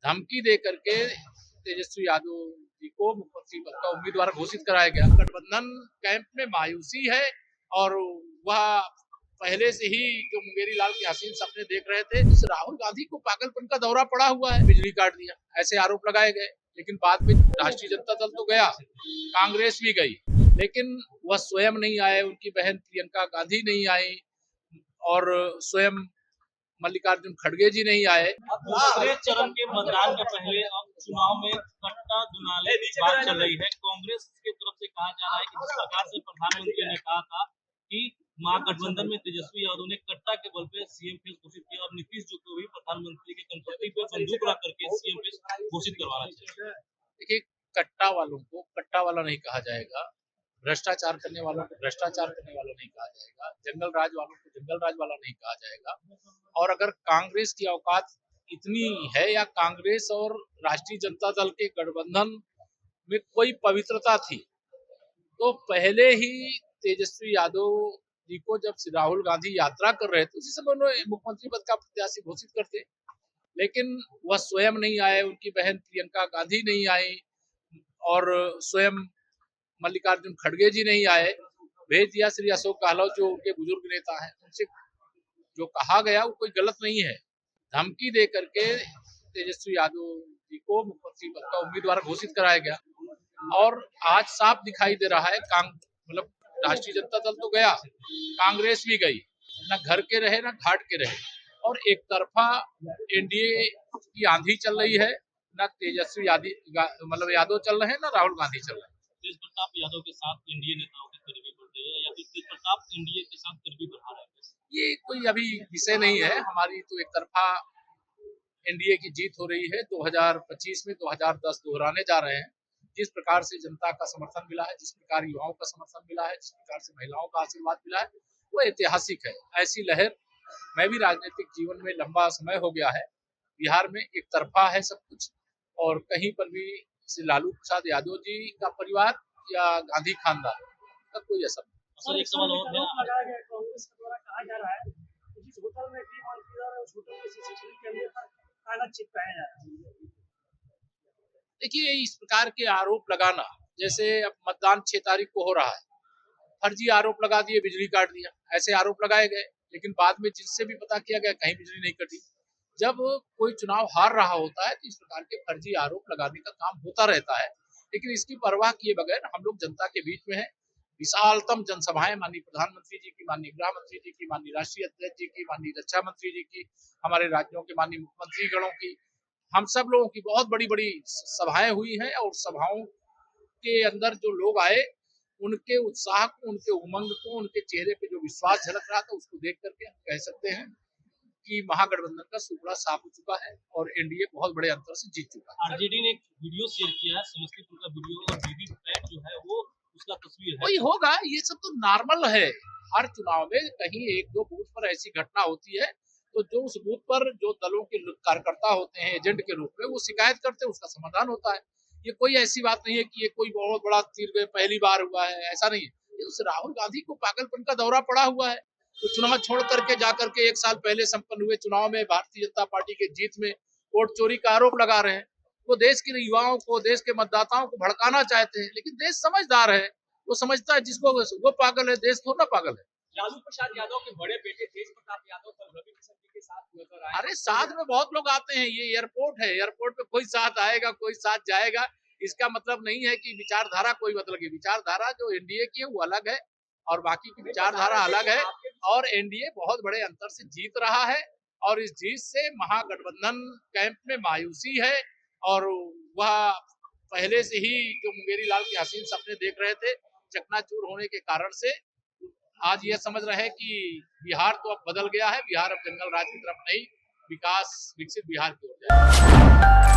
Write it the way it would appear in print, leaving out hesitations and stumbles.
धमकी दे करके तेजस्वी यादव जी को मुख्यमंत्री पद का उम्मीदवार घोषित कराया गया। गठबंधन कैंप में मायूसी है और वह पहले से ही जो मुंगेरी लाल के हसीन सपने देख रहे थे, जिस राहुल गांधी को पागलपन का दौरा पड़ा हुआ है, बिजली काट दिया, ऐसे आरोप लगाए गए। लेकिन बाद में राष्ट्रीय जनता दल तो गया, कांग्रेस भी गई, लेकिन वह स्वयं नहीं आए, उनकी बहन प्रियंका गांधी नहीं आई और स्वयं मल्लिकार्जुन खड़गे जी नहीं आए। दूसरे चरण के मतदान के पहले अब चुनाव में कट्टा दुनाले की बात चल रही है। कांग्रेस की तरफ से कहा जा रहा है कि जिस प्रकार से प्रधानमंत्री ने कहा था कि महागठबंधन में तेजस्वी यादव ने कट्टा के बल पे सीएम फेस घोषित किया और नीतीश जी को भी प्रधानमंत्री के कंधे पे बंदूक रख करके सीएम फेस घोषित करवाना चाहिए। देखिए, कट्टा वालों को कट्टा वाला नहीं कहा जाएगा, भ्रष्टाचार करने वालों को भ्रष्टाचार करने वाला नहीं कहा जाएगा, जंगल राज वालों को जंगल राज वाला नहीं कहा जाएगा। और अगर कांग्रेस की औकात इतनी है या कांग्रेस और राष्ट्रीय जनता दल के गठबंधन में कोई पवित्रता थी, तो पहले ही तेजस्वी यादव जी को जब राहुल गांधी यात्रा कर रहे थे, उसी समय उन्होंने मुख्यमंत्री पद का प्रत्याशी घोषित करते। लेकिन वह स्वयं नहीं आए, उनकी बहन प्रियंका गांधी नहीं आई और स्वयं मल्लिकार्जुन खड़गे जी नहीं आए। भेज दिया श्री अशोक गहलोत जो उनके बुजुर्ग नेता हैं, उनसे जो कहा गया वो कोई गलत नहीं है। धमकी दे करके तेजस्वी यादव जी को मुख्यमंत्री पद का उम्मीदवार घोषित कराया गया और आज साफ दिखाई दे रहा है मतलब राष्ट्रीय जनता दल तो गया, कांग्रेस भी गई, ना घर के रहे ना घाट के रहे और एक तरफा एनडीए की आंधी चल रही है, ना तेजस्वी यादव चल रहे हैं ना राहुल गांधी चल रहे हैं। तेज प्रताप यादव के साथ एनडीए नेताओं की करीबी बढ़ रही है या फिर तेज प्रताप एनडीए के साथ करीबी बढ़ा रहे हैं? ये कोई अभी विषय नहीं है, हमारी तो एक तरफा एनडीए की जीत हो रही है। 2025 में 2010 दोहराने जा रहे हैं। जिस प्रकार से जनता का समर्थन मिला है, जिस प्रकार युवाओं का समर्थन मिला है, जिस प्रकार से महिलाओं का आशीर्वाद मिला है, वो ऐतिहासिक है। ऐसी लहर, मैं भी राजनीतिक जीवन में लंबा समय हो गया है, बिहार में एक तरफा है सब कुछ और कहीं पर भी लालू प्रसाद यादव जी का परिवार या गांधी खानदान का कोई असर नहीं। सर, एक सवाल और लगाया गया कांग्रेस के द्वारा कहा जा रहा है कि जिस होटल में भी मंत्री और उस होटल के सीसीटीवी कैमरे पर कागज चिपकाया जा रहा है। देखिए, इस प्रकार के आरोप लगाना, जैसे अब मतदान 6 तारीख को हो रहा है, फर्जी आरोप लगा दिए, बिजली काट दिया, ऐसे आरोप लगाए गए। लेकिन बाद में जिससे भी पता किया गया कहीं बिजली नहीं कटी। जब कोई चुनाव हार रहा होता है तो इस प्रकार के फर्जी आरोप लगाने का काम होता रहता है, लेकिन इसकी परवाह किए बगैर हम लोग जनता के बीच में है। विशालतम जनसभाएं माननीय प्रधानमंत्री जी की, माननीय गृह मंत्री जी की, माननीय राष्ट्रीय अध्यक्ष जी की, माननीय रक्षा मंत्री जी की, हमारे राज्यों के माननीय मुख्यमंत्री गणों की, हम सब लोगों की बहुत बड़ी बड़ी सभाएं हुई हैं और सभाओं के अंदर जो लोग आए, उनके उत्साह को, उनके उमंग को, उनके चेहरे पे जो विश्वास झलक रहा था, उसको देख करके हम कह सकते हैं कि महागठबंधन का सूपड़ा साफ हो चुका है और एनडीए बहुत बड़े अंतर से जीत चुका है। आरजेडी ने एक वीडियो शेयर किया है, समस्तीपुर का वीडियो और वीवीपैट जो है वो उसका तस्वीर है। वही होगा, ये सब तो नॉर्मल है। हर चुनाव में कहीं एक दो बूथ पर ऐसी घटना होती है, तो जो उस बूथ पर जो दलों के कार्यकर्ता होते हैं एजेंट के रूप में, वो शिकायत करते हैं, उसका समाधान होता है। ये कोई ऐसी बात नहीं है कि ये कोई बहुत बड़ा तीर पहली बार हुआ है, ऐसा नहीं है। उस राहुल गांधी को पागलपन का दौरा पड़ा हुआ है, तो चुनाव छोड़ करके जाकर के 1 साल पहले संपन्न हुए चुनाव में भारतीय जनता पार्टी के जीत में वोट चोरी का आरोप लगा रहे हैं। वो देश के युवाओं को, देश के मतदाताओं को भड़काना चाहते हैं, लेकिन देश समझदार है, वो समझता है जिसको वो पागल है, देश थोड़ा ना पागल है। लालू प्रसाद यादव के बड़े बेटे तेज प्रताप यादव कल रवि किशन जी के साथ नजर आए। अरे साथ में बहुत लोग आते हैं, ये एयरपोर्ट है, एयरपोर्ट पे कोई साथ आएगा, कोई साथ जाएगा, इसका मतलब नहीं है कि विचारधारा कोई बदल गई। विचारधारा जो एनडीए की है वो अलग है और बाकी की विचारधारा अलग है और एनडीए बहुत बड़े अंतर से जीत रहा है और इस जीत से महागठबंधन कैंप में मायूसी है और वह पहले से ही जो मुंगेरी लाल के हसीन सपने देख रहे थे, चकनाचूर होने के कारण से आज यह समझ रहे हैं कि बिहार तो अब बदल गया है, बिहार अब जंगल राज की तरफ नहीं, विकास विकसित बिहार की ओर जाएगा।